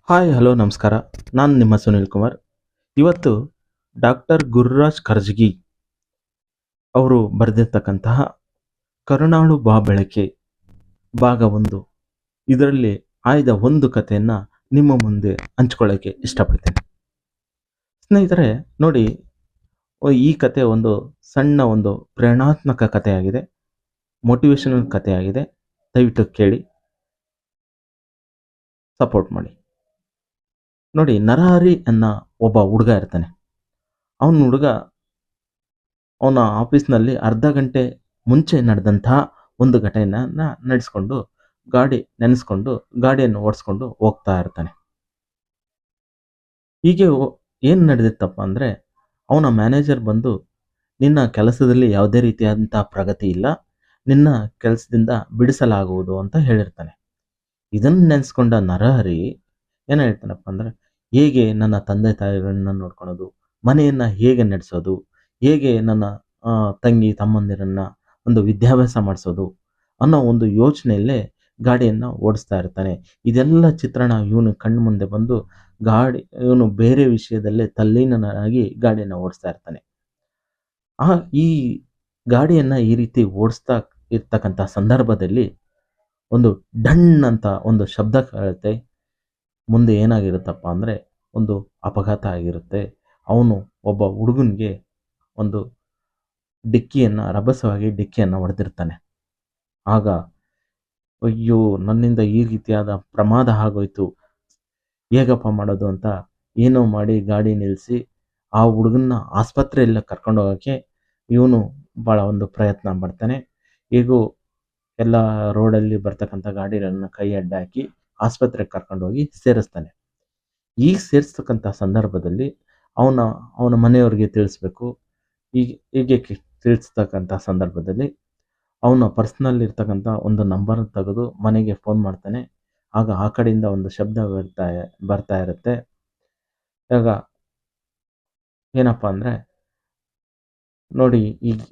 Hi hello ನಮಸ್ಕಾರ. ನಾನು ನಿಮ್ಮ ಸುನಿಲ್ ಕುಮಾರ್. ಇವತ್ತು ಡಾಕ್ಟರ್ ಗುರುರಾಜ್ ಕರ್ಜಗಿ ಅವರು ಬರೆದಿರ್ತಕ್ಕಂತಹ ಕರುಣಾಳು ಬಾ ಬೆಳಕೆ ಭಾಗ 1 ಇದರಲ್ಲಿ ಆಯ್ದ ಒಂದು ಕಥೆಯನ್ನು ನಿಮ್ಮ ಮುಂದೆ ಹಂಚ್ಕೊಳ್ಳೋಕ್ಕೆ ಇಷ್ಟಪಡ್ತೇನೆ. ಸ್ನೇಹಿತರೆ ನೋಡಿ, ಈ ಕತೆ ಒಂದು ಸಣ್ಣ ಒಂದು ಪ್ರೇರಣಾತ್ಮಕ ಕಥೆಯಾಗಿದೆ, ಮೋಟಿವೇಶನಲ್ ಕಥೆಯಾಗಿದೆ. ದಯವಿಟ್ಟು ಕೇಳಿ, ಸಪೋರ್ಟ್ ಮಾಡಿ. ನೋಡಿ, ನರಹರಿ ಅನ್ನೋ ಒಬ್ಬ ಹುಡುಗ ಇರ್ತಾನೆ. ಹುಡುಗ ಅವನ ಆಫೀಸ್ನಲ್ಲಿ ಅರ್ಧ ಗಂಟೆ ಮುಂಚೆ ನಡೆದಂತಹ ಒಂದು ಘಟನೆಯನ್ನು ನೆನೆಸ್ಕೊಂಡು ಗಾಡಿಯನ್ನು ಓಡಿಸ್ಕೊಂಡು ಹೋಗ್ತಾ ಇರ್ತಾನೆ. ಹೀಗೆ ಏನು ನಡೆದಿತ್ತಪ್ಪ ಅಂದರೆ, ಅವನ ಮ್ಯಾನೇಜರ್ ಬಂದು, ನಿನ್ನ ಕೆಲಸದಲ್ಲಿ ಯಾವುದೇ ರೀತಿಯಾದಂಥ ಪ್ರಗತಿ ಇಲ್ಲ, ನಿನ್ನ ಕೆಲಸದಿಂದ ಬಿಡಿಸಲಾಗುವುದು ಅಂತ ಹೇಳಿರ್ತಾನೆ. ಇದನ್ನು ನೆನೆಸ್ಕೊಂಡ ನರಹರಿ ಏನು ಹೇಳ್ತಾನಪ್ಪ ಅಂದರೆ, ಹೇಗೆ ನನ್ನ ತಂದೆ ತಾಯಿಗಳನ್ನ ನೋಡ್ಕೊಳೋದು, ಮನೆಯನ್ನು ಹೇಗೆ ನಡೆಸೋದು, ಹೇಗೆ ನನ್ನ ತಂಗಿ ತಮ್ಮಂದಿರನ್ನು ಒಂದು ವಿದ್ಯಾಭ್ಯಾಸ ಮಾಡಿಸೋದು ಅನ್ನೋ ಒಂದು ಯೋಚನೆಯಲ್ಲೇ ಗಾಡಿಯನ್ನು ಓಡಿಸ್ತಾ ಇರ್ತಾನೆ. ಇದೆಲ್ಲ ಚಿತ್ರಣ ಇವನು ಕಣ್ಣು ಮುಂದೆ ಬಂದು ಇವನು ಬೇರೆ ವಿಷಯದಲ್ಲೇ ತಲ್ಲೀನನಾಗಿ ಗಾಡಿಯನ್ನು ಓಡಿಸ್ತಾ ಇರ್ತಾನೆ. ಈ ಗಾಡಿಯನ್ನು ಈ ರೀತಿ ಓಡಿಸ್ತಾ ಇರ್ತಕ್ಕಂಥ ಸಂದರ್ಭದಲ್ಲಿ ಒಂದು ಡಣ್ ಅಂತ ಒಂದು ಶಬ್ದ ಕೇಳುತ್ತೆ. ಮುಂದೆ ಏನಾಗಿರುತ್ತಪ್ಪ ಅಂದರೆ, ಒಂದು ಅಪಘಾತ ಆಗಿರುತ್ತೆ. ಅವನು ಒಬ್ಬ ಹುಡುಗನಿಗೆ ಒಂದು ರಭಸವಾಗಿ ಡಿಕ್ಕಿಯನ್ನು ಹೊಡೆದಿರ್ತಾನೆ. ಆಗ ಅಯ್ಯೋ, ನನ್ನಿಂದ ಈ ರೀತಿಯಾದ ಪ್ರಮಾದ ಆಗೋಯ್ತು, ಹೇಗಪ್ಪ ಮಾಡೋದು ಅಂತ ಏನೋ ಮಾಡಿ ಗಾಡಿ ನಿಲ್ಲಿಸಿ ಆ ಹುಡುಗನ್ನ ಆಸ್ಪತ್ರೆಯಲ್ಲಿ ಕರ್ಕೊಂಡು ಹೋಗೋಕ್ಕೆ ಇವನು ಭಾಳ ಒಂದು ಪ್ರಯತ್ನ ಮಾಡ್ತಾನೆ. ಹೀಗೂ ಎಲ್ಲ ರೋಡಲ್ಲಿ ಬರ್ತಕ್ಕಂಥ ಗಾಡಿಗಳನ್ನು ಕೈ ಅಡ್ಡ ಹಾಕಿ ಆಸ್ಪತ್ರೆಗೆ ಕರ್ಕೊಂಡೋಗಿ ಸೇರಿಸ್ತಾನೆ. ಈಗ ಸೇರಿಸ್ತಕ್ಕಂಥ ಸಂದರ್ಭದಲ್ಲಿ ಅವನ ಮನೆಯವ್ರಿಗೆ ತಿಳಿಸ್ಬೇಕು. ಹೀಗೆ ತಿಳಿಸ್ತಕ್ಕಂಥ ಸಂದರ್ಭದಲ್ಲಿ ಅವನ ಪರ್ಸ್ನಲ್ ಇರ್ತಕ್ಕಂಥ ಒಂದು ನಂಬರ್ ತೆಗೆದು ಮನೆಗೆ ಫೋನ್ ಮಾಡ್ತಾನೆ. ಆಗ ಆ ಕಡೆಯಿಂದ ಒಂದು ಶಬ್ದ ಬರ್ತಾ ಇರುತ್ತೆ. ಆಗ ಏನಪ್ಪ ಅಂದರೆ, ನೋಡಿ,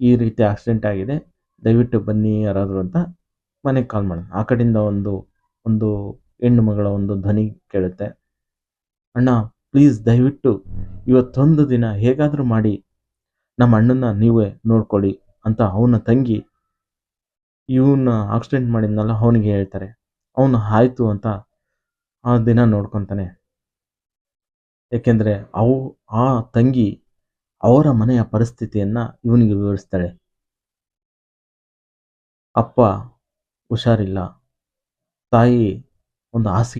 ಈ ರೀತಿ ಆಕ್ಸಿಡೆಂಟ್ ಆಗಿದೆ, ದಯವಿಟ್ಟು ಬನ್ನಿ ಯಾರಾದರೂ ಅಂತ ಮನೆಗೆ ಕಾಲ್ ಮಾಡೋಣ. ಆ ಕಡೆಯಿಂದ ಒಂದು ಹೆಣ್ಣು ಮಗಳ ಒಂದು ಧ್ವನಿ ಕೇಳುತ್ತೆ. ಅಣ್ಣ, ಪ್ಲೀಸ್ ದಯವಿಟ್ಟು ಇವತ್ತೊಂದು ದಿನ ಹೇಗಾದರೂ ಮಾಡಿ ನಮ್ಮ ಅಣ್ಣನ ನೀವೇ ನೋಡ್ಕೊಳ್ಳಿ ಅಂತ ಅವನ ತಂಗಿ ಇವನ್ನ ಆಕ್ಸಿಡೆಂಟ್ ಮಾಡಿದ್ನಲ್ಲ ಅವನಿಗೆ ಹೇಳ್ತಾರೆ. ಅವನು ಆಯಿತು ಅಂತ ಆ ದಿನ ನೋಡ್ಕೊತಾನೆ. ಏಕೆಂದರೆ ಆ ತಂಗಿ ಅವರ ಮನೆಯ ಪರಿಸ್ಥಿತಿಯನ್ನು ಇವನಿಗೆ ವಿವರಿಸ್ತಾಳೆ. ಅಪ್ಪ ಹುಷಾರಿಲ್ಲ, ತಾಯಿ ಒಂದು ಹಾಸಿಗೆ